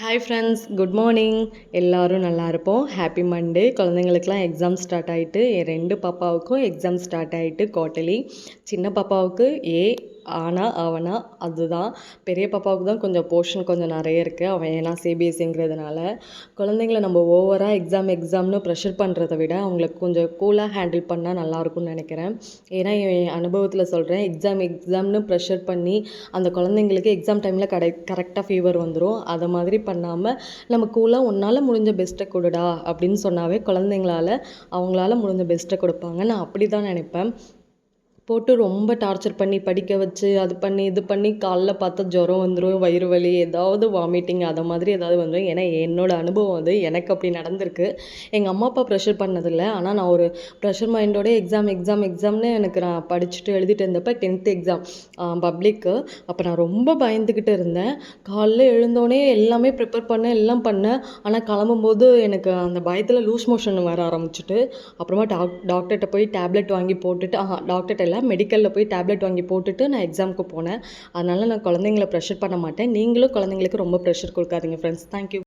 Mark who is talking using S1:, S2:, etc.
S1: Hi friends, good morning. எல்லோரும் நல்லா இருப்போம். Happy Monday. குழந்தைங்களுக்குலாம் எக்ஸாம் ஸ்டார்ட் ஆகிட்டு, என் 2 பாப்பாவுக்கும் எக்ஸாம் ஸ்டார்ட் ஆகிட்டு குவார்ட்டர்லி. சின்ன பாப்பாவுக்கு ஆனா அவனா அதுதான். பெரிய பாப்பாவுக்கு தான் கொஞ்சம் போர்ஷன் கொஞ்சம் நிறைய இருக்குது. அவன் ஏன்னா சிபிஎஸ்சிங்கிறதுனால குழந்தைங்கள நம்ம ஓவராக எக்ஸாம்னு ப்ரெஷர் பண்ணுறதை விட அவங்களுக்கு கொஞ்சம் கூலாக ஹேண்டில் பண்ணால் நல்லாயிருக்கும்னு நினைக்கிறேன். ஏன்னா என் அனுபவத்தில் சொல்கிறேன், எக்ஸாம்னு ப்ரெஷர் பண்ணி அந்த குழந்தைங்களுக்கு எக்ஸாம் டைமில் கரெக்டாக ஃபீவர் வந்துடும். அதை மாதிரி பண்ணாமல் நம்ம கூலாக உன்னால் முடிஞ்ச பெஸ்ட்டை கொடுடா அப்படின்னு சொன்னாவே அவங்களால முடிஞ்ச பெஸ்ட்டை கொடுப்பாங்க. நான் அப்படி தான் நினைப்பேன். போட்டு ரொம்ப டார்ச்சர் பண்ணி படிக்க வச்சு அது பண்ணி இது பண்ணி காலைல பார்த்தா ஜுரம் வந்துடும், வயிறு வலி, ஏதாவது வாமிட்டிங் அதை மாதிரி ஏதாவது வந்துடும். ஏன்னா என்னோடய அனுபவம் அது, எனக்கு அப்படி நடந்திருக்கு. எங்கள் அம்மா அப்பா ப்ரெஷர் பண்ணதில்லை. ஆனால் நான் ஒரு ப்ரெஷர் மைண்டோட எக்ஸாம்னு எனக்கு நான் படிச்சுட்டு எழுதிட்டு இருந்தப்போ 10th எக்ஸாம் பப்ளிக்கு. அப்போ நான் ரொம்ப பயந்துக்கிட்டு இருந்தேன். காலைல எழுந்தோடனே எல்லாமே ப்ரிப்பேர் பண்ணேன், எல்லாம் பண்ணேன். ஆனால் கிளம்பும்போது எனக்கு அந்த பயத்தில் லூஸ் மோஷன் வர ஆரம்பிச்சிட்டு அப்புறமா டாக்டர்கிட்ட போய் டேப்லெட் வாங்கி போட்டுட்டு டாக்டர்கிட்ட மெடிக்கலில் போய் டேப்லெட் வாங்கி போட்டுட்டு நான் எக்ஸாமுக்கு போனேன். அதனால் நான் குழந்தைங்கள ப்ரெஷர் பண்ண மாட்டேன். நீங்களும் குழந்தைங்களுக்கு ரொம்ப ப்ரெஷர் கொடுக்காதீங்க ஃப்ரெண்ட்ஸ். தேங்க்யூ.